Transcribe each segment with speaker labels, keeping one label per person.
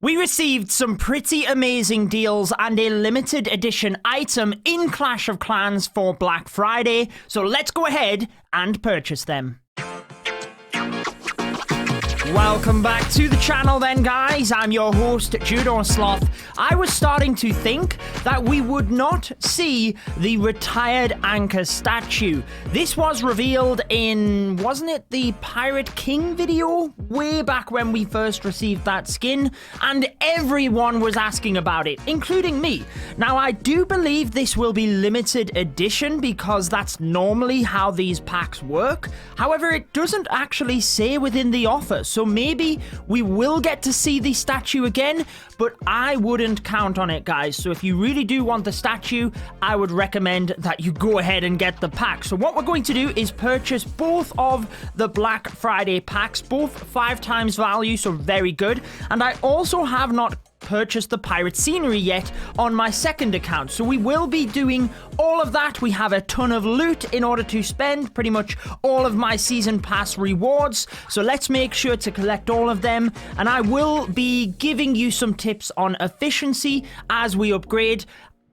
Speaker 1: We received some pretty amazing deals and a limited edition item in Clash of Clans for Black Friday, so let's go ahead and purchase them. Welcome back to the channel then, guys. I'm your host, Judo Sloth. I was starting to think that we would not see the retired anchor statue. This was revealed in, wasn't it the Pirate King video? Way back when we first received that skin, and everyone was asking about it, including me. Now, I do believe this will be limited edition because that's normally how these packs work. However, it doesn't actually say within the offer, so maybe we will get to see the statue again, but I wouldn't count on it, guys. So if you really do want the statue, I would recommend that you go ahead and get the pack. So what we're going to do is purchase both of the Black Friday packs, both 5 times value, so very good. And I also have not purchased the pirate scenery yet on my second account, so we will be doing all of that. We have a ton of loot in order to spend pretty much all of my season pass rewards, so let's make sure to collect all of them, and I will be giving you some tips on efficiency as we upgrade.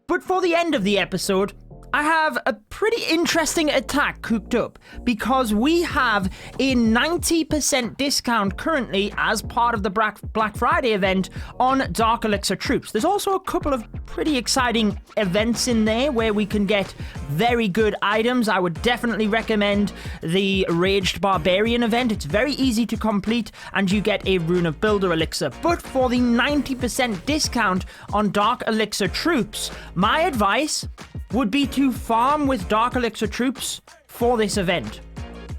Speaker 1: But for the end of the episode, I have a pretty interesting attack cooked up because we have a 90% discount currently as part of the Black Friday event on Dark Elixir troops. There's also a couple of pretty exciting events in there where we can get very good items. I would definitely recommend the Raged Barbarian event. It's very easy to complete and you get a Rune of Builder Elixir. But for the 90% discount on Dark Elixir troops, my advice would be to farm with Dark Elixir troops for this event.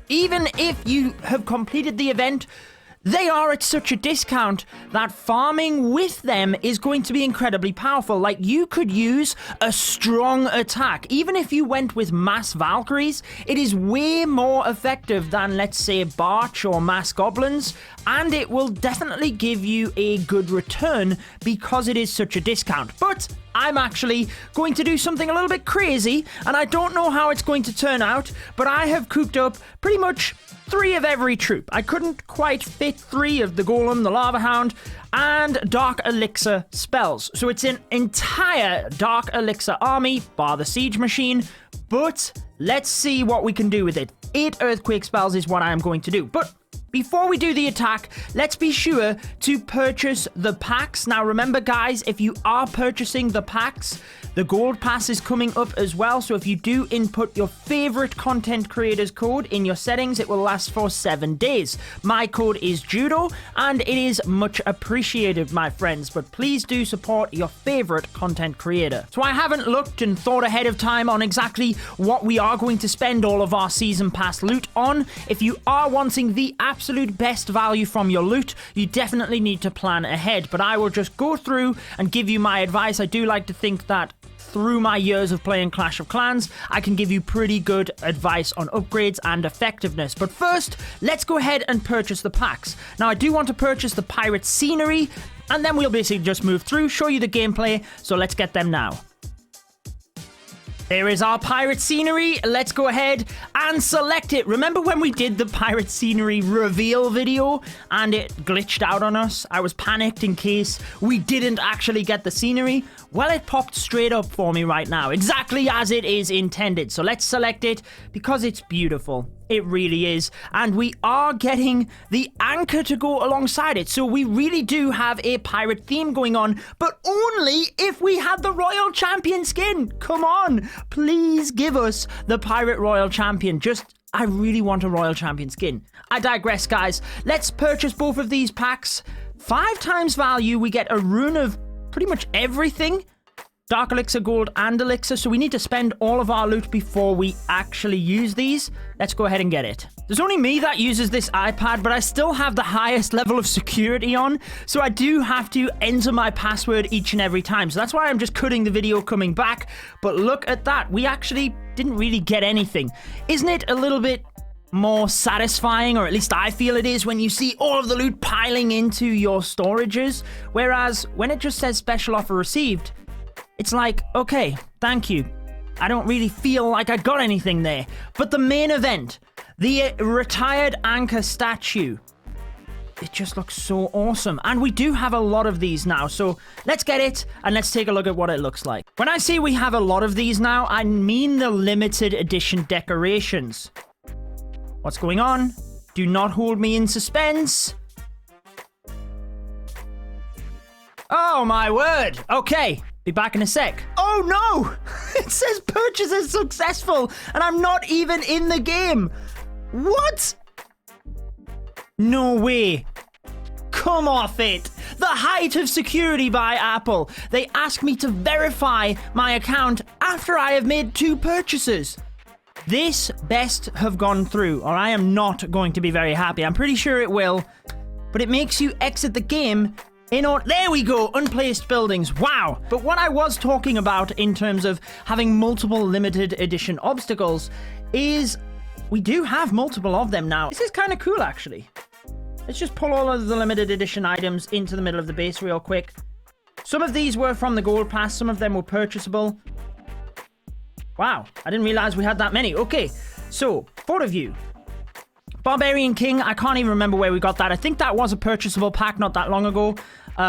Speaker 1: Even if you have completed the event, they are at such a discount that farming with them is going to be incredibly powerful. Like, you could use a strong attack. Even if you went with mass Valkyries, it is way more effective than, let's say, Barch or mass Goblins, and it will definitely give you a good return because it is such a discount. But I'm actually going to do something a little bit crazy, and I don't know how it's going to turn out, but I have cooked up pretty much 3 of every troop. I couldn't quite fit 3 of the Golem, the Lava Hound, and Dark Elixir spells. So it's an entire Dark Elixir army, bar the Siege Machine, but let's see what we can do with it. 8 Earthquake spells is what I am going to do. But before we do the attack, let's be sure to purchase the packs. Now remember, guys, if you are purchasing the packs, the gold pass is coming up as well. So if you do input your favorite content creator's code in your settings, it will last for 7 days. My code is Judo, and it is much appreciated, my friends. But please do support your favorite content creator. So I haven't looked and thought ahead of time on exactly what we are going to spend all of our season pass loot on. If you are wanting the absolute best value from your loot, you definitely need to plan ahead. But I will just go through and give you my advice. I do like to think that through my years of playing Clash of Clans, I can give you pretty good advice on upgrades and effectiveness. But first, let's go ahead and purchase the packs. Now, I do want to purchase the pirate scenery, and then we'll basically just move through, show you the gameplay, so let's get them now. There is our pirate scenery. Let's go ahead and select it. Remember when we did the pirate scenery reveal video and it glitched out on us? I was panicked in case we didn't actually get the scenery. Well, it popped straight up for me right now, exactly as it is intended. So let's select it because it's beautiful. It really is. And we are getting the anchor to go alongside it. So we really do have a pirate theme going on, but only if we had the Royal Champion skin. Come on, please give us the Pirate Royal Champion. I really want a Royal Champion skin. I digress, guys. Let's purchase both of these packs. 5 times value, we get a rune of pretty much everything. Dark Elixir, Gold, and Elixir, so we need to spend all of our loot before we actually use these. Let's go ahead and get it. There's only me that uses this iPad, but I still have the highest level of security on, so I do have to enter my password each and every time. So that's why I'm just cutting the video coming back. But look at that. We actually didn't really get anything. Isn't it a little bit more satisfying, or at least I feel it is, when you see all of the loot piling into your storages? Whereas when it just says special offer received, it's like, okay, thank you. I don't really feel like I got anything there. But the main event, the retired anchor statue. it just looks so awesome. And we do have a lot of these now, so let's get it and let's take a look at what it looks like. When I say we have a lot of these now, I mean the limited edition decorations. What's going on? Do not hold me in suspense. Oh my word. Okay, be back in a sec. Oh no! It says purchase is successful and I'm not even in the game. What? No way. Come off it. The height of security by Apple. They ask me to verify my account after I have made 2 purchases. This best have gone through, or I am not going to be very happy. I'm pretty sure it will, but it makes you exit the game there we go, unplaced buildings. Wow. But what I was talking about in terms of having multiple limited edition obstacles is we do have multiple of them now. This is kind of cool, actually. Let's just pull all of the limited edition items into the middle of the base real quick. Some of these were from the gold pass. Some of them were purchasable. Wow, I didn't realize we had that many. Okay, so, 4 of you. Barbarian King, I can't even remember where we got that. I think that was a purchasable pack not that long ago.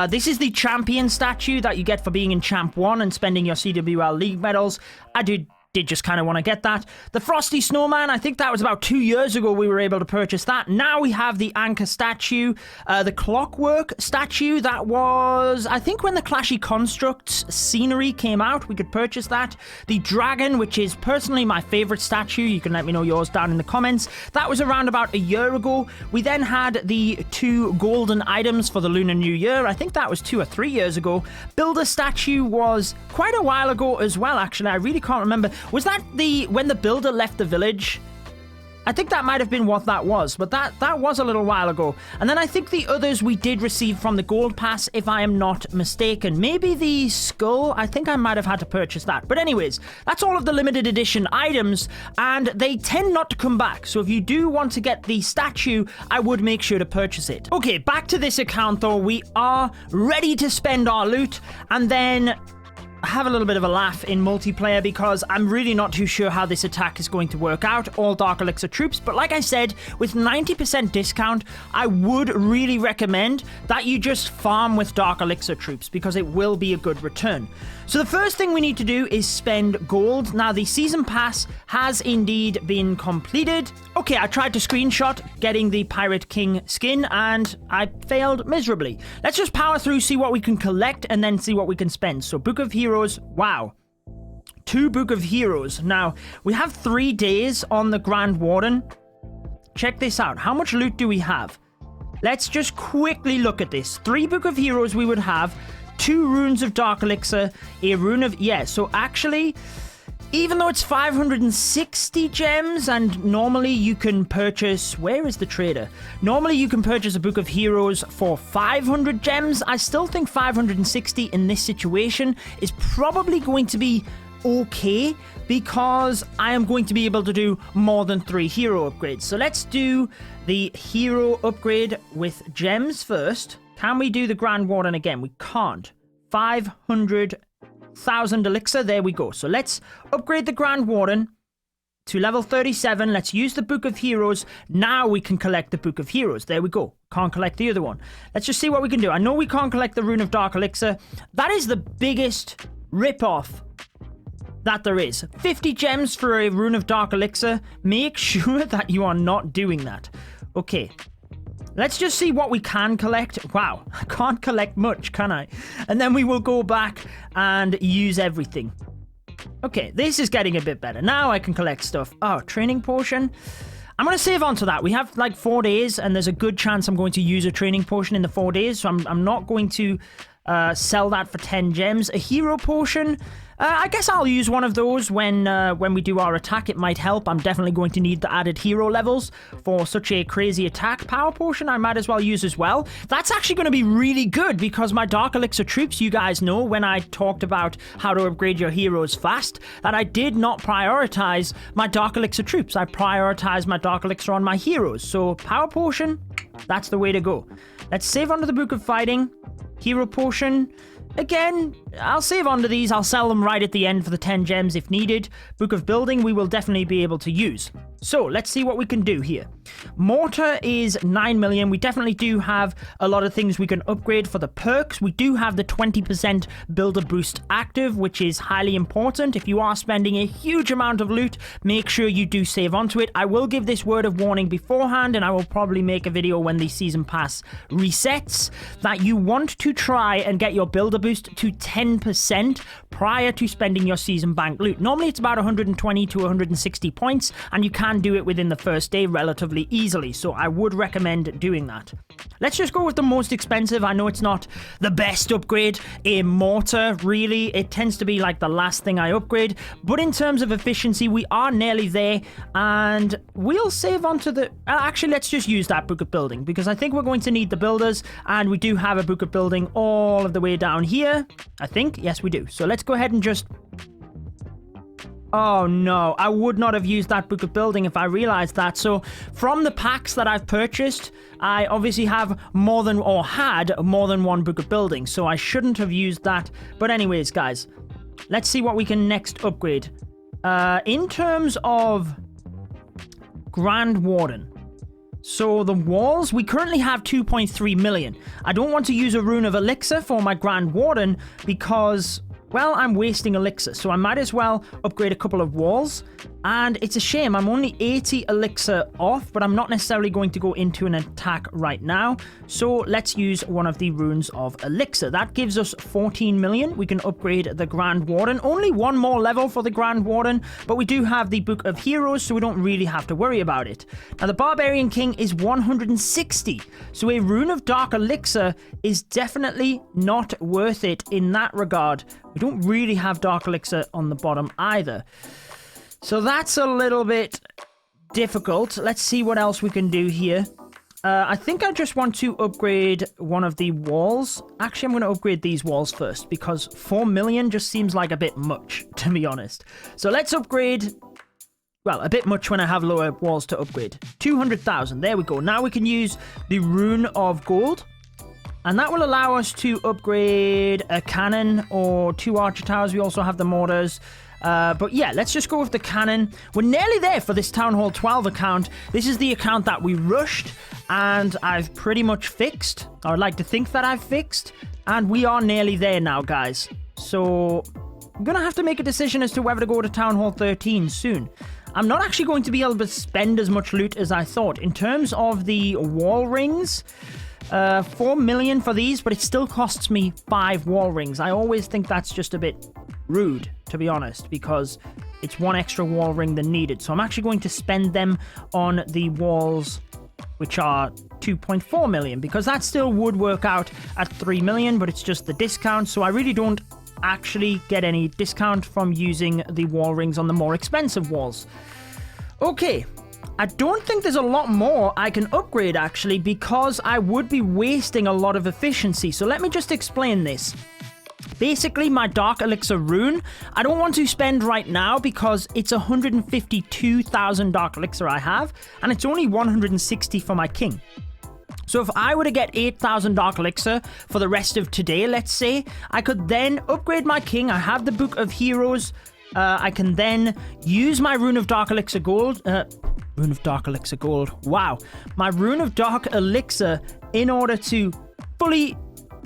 Speaker 1: This is the champion statue that you get for being in Champ 1 and spending your CWL League medals. I did just kind of want to get that. The Frosty Snowman, I think that was about 2 years ago we were able to purchase that. Now we have the Anchor statue. The Clockwork statue, that was, I think when the Clashy Constructs scenery came out, we could purchase that. The Dragon, which is personally my favorite statue. You can let me know yours down in the comments. That was around about a year ago. We then had the 2 golden items for the Lunar New Year. I think that was 2 or 3 years ago. Builder statue was quite a while ago as well, actually. I really can't remember. Was that when the builder left the village? I think that might have been what that was, but that was a little while ago. And then I think the others we did receive from the gold pass, if I am not mistaken. Maybe the skull, I think I might have had to purchase that. But anyways, that's all of the limited edition items, and they tend not to come back. So if you do want to get the statue, I would make sure to purchase it. Okay, back to this account though. We are ready to spend our loot, and then have a little bit of a laugh in multiplayer because I'm really not too sure how this attack is going to work out, all Dark Elixir troops, but like I said, with 90% discount, I would really recommend that you just farm with Dark Elixir troops because it will be a good return. So the first thing we need to do is spend gold. Now the season pass has indeed been completed. Okay, I tried to screenshot getting the Pirate King skin and I failed miserably. Let's just power through, see what we can collect and then see what we can spend. So Book of Heroes, wow. 2 Book of Heroes. Now, we have 3 days on the Grand Warden. Check this out. How much loot do we have? Let's just quickly look at this. 3 Book of Heroes we would have. 2 runes of Dark Elixir, a rune of... Yeah, so actually, even though it's 560 gems, and normally you can purchase... Where is the trader? Normally you can purchase a Book of Heroes for 500 gems. I still think 560 in this situation is probably going to be okay, because I am going to be able to do more than 3 hero upgrades. So let's do the hero upgrade with gems first. Can we do the Grand Warden again? We can't. 500,000 elixir. There we go. So let's upgrade the Grand Warden to level 37. Let's use the Book of Heroes. Now we can collect the Book of Heroes. There we go. Can't collect the other one. Let's just see what we can do. I know we can't collect the Rune of Dark Elixir. That is the biggest rip-off that there is. 50 gems for a Rune of Dark Elixir. Make sure that you are not doing that. Okay. Let's just see what we can collect. Wow, I can't collect much, can I? And then we will go back and use everything. Okay, this is getting a bit better. Now I can collect stuff. Oh, training potion. I'm going to save on to that. We have like 4 days, and there's a good chance I'm going to use a training potion in the 4 days, so I'm not going to sell that for 10 gems. A hero potion. I guess I'll use one of those when we do our attack. It might help. I'm definitely going to need the added hero levels for such a crazy attack. Power potion I might as well use as well. That's actually going to be really good because my Dark Elixir troops, you guys know when I talked about how to upgrade your heroes fast, that I did not prioritize my Dark Elixir troops. I prioritized my Dark Elixir on my heroes. So power potion, that's the way to go. Let's save onto the Book of Fighting. Hero potion. Again, I'll save onto these. I'll sell them right at the end for the 10 gems if needed. Book of Building we will definitely be able to use. So, let's see what we can do here. Mortar is 9 million. We definitely do have a lot of things we can upgrade for the perks. We do have the 20% builder boost active, which is highly important. If you are spending a huge amount of loot, make sure you do save onto it. I will give this word of warning beforehand, and I will probably make a video when the season pass resets, that you want to try and get your builder boost to 10% prior to spending your season bank loot. Normally it's about 120 to 160 points, and you can do it within the first day relatively easily, so I would recommend doing that. Let's just go with the most expensive. I know it's not the best upgrade, a mortar, really. It tends to be like the last thing I upgrade, but in terms of efficiency, we are nearly there, and we'll save onto the... actually, let's just use that book of building, because I think we're going to need the builders, and we do have a book of building all of the way down here, I think. Yes, we do. So let's go ahead and just... Oh no, I would not have used that book of building if I realized that. So from the packs that I've purchased, I obviously have more than, or had more than one book of building, so I shouldn't have used that. But anyways, guys, let's see what we can next upgrade. In terms of Grand Warden, so the walls, we currently have 2.3 million. I don't want to use a rune of elixir for my Grand Warden because... well, I'm wasting elixir, so I might as well upgrade a couple of walls. And it's a shame, I'm only 80 elixir off, but I'm not necessarily going to go into an attack right now. So let's use one of the runes of elixir. That gives us 14 million. We can upgrade the Grand Warden. Only one more level for the Grand Warden, but we do have the Book of Heroes, so we don't really have to worry about it. Now, the Barbarian King is 160, so a rune of Dark Elixir is definitely not worth it in that regard. We don't really have Dark Elixir on the bottom either. So that's a little bit difficult. Let's see what else we can do here. I think I just want to upgrade one of the walls. Actually, I'm going to upgrade these walls first because 4 million just seems like a bit much, to be honest. So let's upgrade... well, a bit much when I have lower walls to upgrade. 200,000. There we go. Now we can use the Rune of Gold. And that will allow us to upgrade a cannon or 2 archer towers. We also have the mortars. But yeah, let's just go with the cannon. We're nearly there for this Town Hall 12 account. This is the account that we rushed, and I've pretty much fixed. I would like to think that I've fixed. And we are nearly there now, guys. So I'm going to have to make a decision as to whether to go to Town Hall 13 soon. I'm not actually going to be able to spend as much loot as I thought. In terms of the wall rings... 4 million for these, but it still costs me 5 wall rings. I always think that's just a bit rude, to be honest, because it's 1 extra wall ring than needed. So I'm actually going to spend them on the walls, which are 2.4 million, because that still would work out at 3 million, but it's just the discount. So I really don't actually get any discount from using the wall rings on the more expensive walls. Okay. I don't think there's a lot more I can upgrade, actually, because I would be wasting a lot of efficiency. So let me just explain this. Basically, my Dark Elixir rune, I don't want to spend right now because it's 152,000 Dark Elixir I have, and it's only 160 for my king. So if I were to get 8,000 Dark Elixir for the rest of today, let's say, I could then upgrade my king. I have the Book of Heroes. I can then use my Rune of Dark Elixir Gold... Rune of Dark Elixir Gold. Wow. My Rune of Dark Elixir in order to fully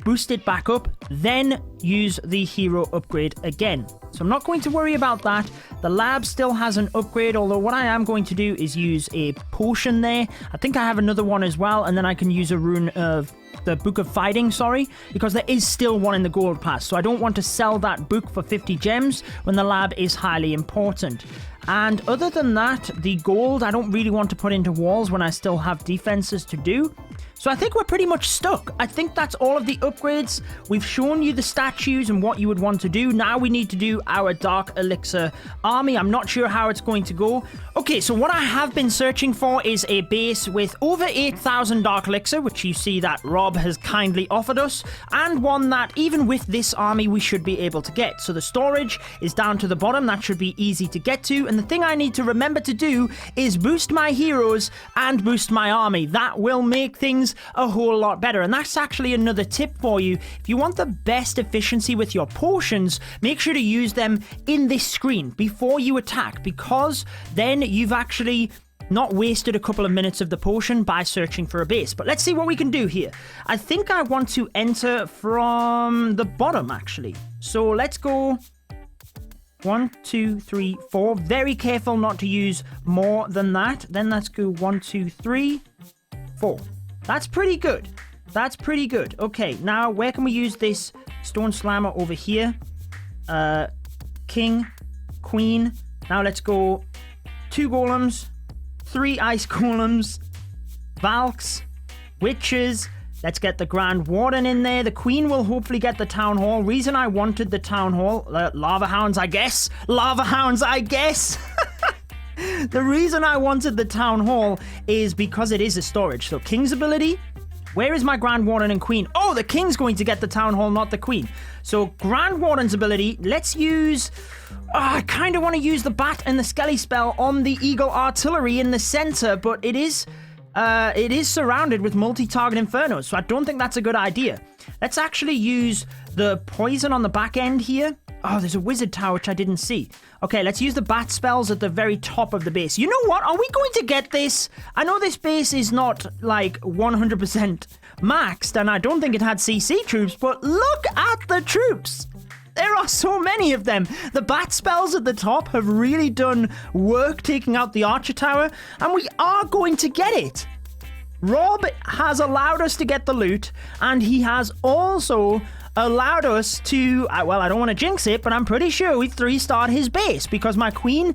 Speaker 1: boost it back up, then use the hero upgrade again. So I'm not going to worry about that. The lab still has an upgrade, although what I am going to do is use a potion there. I think I have another one as well, and then I can use a rune of the Book of Fighting, sorry, because there is still one in the gold pass. So I don't want to sell that book for 50 gems when the lab is highly important. And other than that, the gold, I don't really want to put into walls when I still have defenses to do. So I think we're pretty much stuck. I think that's all of the upgrades. We've shown you the statues and what you would want to do. Now we need to do our Dark Elixir Army. I'm not sure how it's going to go. Okay, so what I have been searching for is a base with over 8,000 Dark Elixir, which you see that Rob has kindly offered us, and one that even with this army we should be able to get. So the storage is down to the bottom. That should be easy to get to. And the thing I need to remember to do is boost my heroes and boost my army. That will make things a whole lot better. And that's actually another tip for you. If you want the best efficiency with your potions, make sure to use them in this screen before you attack, because then you've actually not wasted a couple of minutes of the potion by searching for a base. But let's see what we can do here. I think I want to enter from the bottom, actually. So let's go 1, 2, 3, 4. Very careful not to use more than that. Then let's go 1, 2, 3, 4. That's pretty good. That's pretty good. Okay, now where can we use this stone slammer? Over here. King, queen. Now let's go 2 golems, 3 ice golems, Valks, witches. Let's get the Grand Warden in there. The Queen will hopefully get the Town Hall. Reason I wanted the Town Hall, Lava Hounds, I guess. Lava Hounds, I guess. The reason I wanted the Town Hall is because it is a storage. So King's ability. Where is my Grand Warden and Queen? Oh, the King's going to get the Town Hall, not the Queen. So Grand Warden's ability, let's use... I kind of want to use the Bat and the Skelly spell on the Eagle Artillery in the center, but it is surrounded with multi-target infernos, so I don't think that's a good idea. Let's actually use the poison on the back end here. Oh, there's a wizard tower which I didn't see. Okay, let's use the bat spells at the very top of the base. You know what? Are we going to get this? I know this base is not like 100% maxed, and I don't think it had CC troops, but look at the troops. There are so many of them. The bat spells at the top have really done work taking out the archer tower, and we are going to get it. Rob has allowed us to get the loot, and he has also allowed us to, well, I don't want to jinx it, but I'm pretty sure we 3-starred his base because my queen...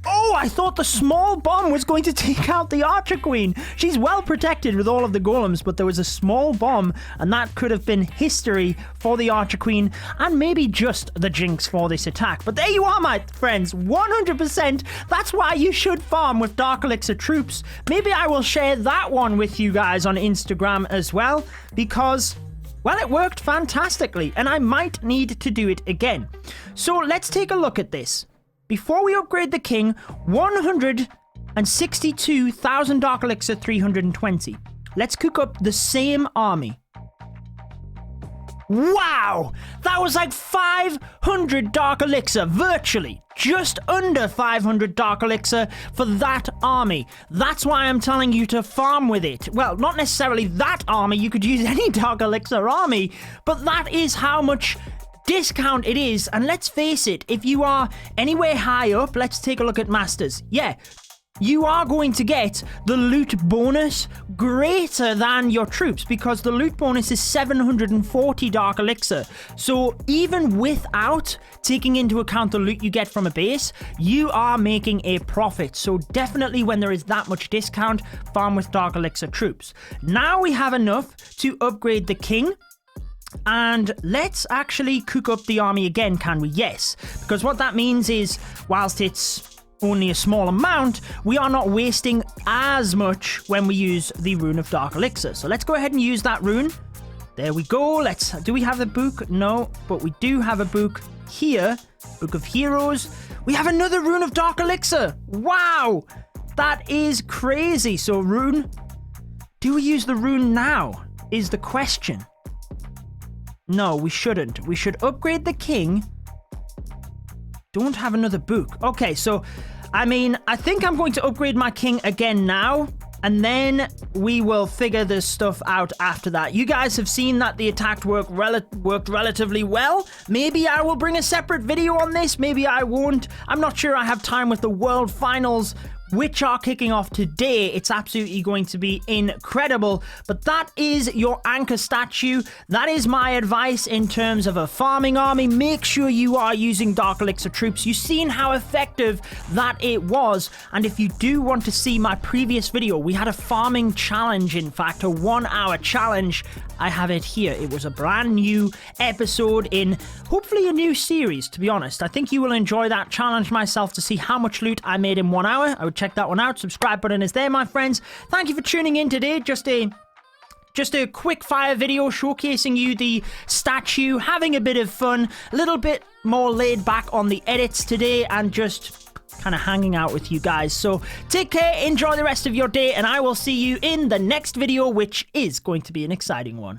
Speaker 1: Oh, I thought the small bomb was going to take out the Archer Queen. She's well protected with all of the golems, but there was a small bomb, and that could have been history for the Archer Queen, and maybe just the jinx for this attack. But there you are, my friends, 100%. That's why you should farm with Dark Elixir troops. Maybe I will share that one with you guys on Instagram as well, because... well, it worked fantastically, and I might need to do it again. So let's take a look at this. Before we upgrade the king, 162,000 Dark Elixir 320. Let's cook up the same army. Wow! That was like 500 Dark Elixir, virtually. Just under 500 Dark Elixir for that army. That's why I'm telling you to farm with it. Well, not necessarily that army. You could use any Dark Elixir army, but that is how much discount it is. And let's face it, if you are anywhere high up, let's take a look at Masters. Yeah, you are going to get the loot bonus greater than your troops because the loot bonus is 740 Dark Elixir. So even without taking into account the loot you get from a base, you are making a profit. So definitely when there is that much discount, farm with Dark Elixir troops. Now we have enough to upgrade the king. And let's actually cook up the army again, can we? Yes. Because what that means is, whilst it's only a small amount, we are not wasting as much when we use the Rune of Dark Elixir. So let's go ahead and use that rune. There we go. Do we have the book? No, but we do have a book here. Book of Heroes. We have another Rune of Dark Elixir. Wow. That is crazy. So rune. Do we use the rune now? Is the question. No, we shouldn't. We should upgrade the king. Don't have another book. Okay, so, I mean, I think I'm going to upgrade my king again now. And then we will figure this stuff out after that. You guys have seen that the attack worked relatively well. Maybe I will bring a separate video on this. Maybe I won't. I'm not sure I have time with the World Finals, which are kicking off today. It's absolutely going to be incredible. But that is your anchor statue. That is my advice in terms of a farming army. Make sure you are using Dark Elixir troops. You've seen how effective that it was. And if you do want to see my previous video, we had a farming challenge, in fact, a 1-hour challenge. I have it here. It was a brand new episode in hopefully a new series, to be honest. I think you will enjoy that challenge myself to see how much loot I made in 1 hour. I would check that one out. Subscribe button is there, my friends. Thank you for tuning in today. Just a quick fire video showcasing you the statue, having a bit of fun, a little bit more laid back on the edits today, and just kind of hanging out with you guys. So take care, enjoy the rest of your day, and I will see you in the next video, which is going to be an exciting one.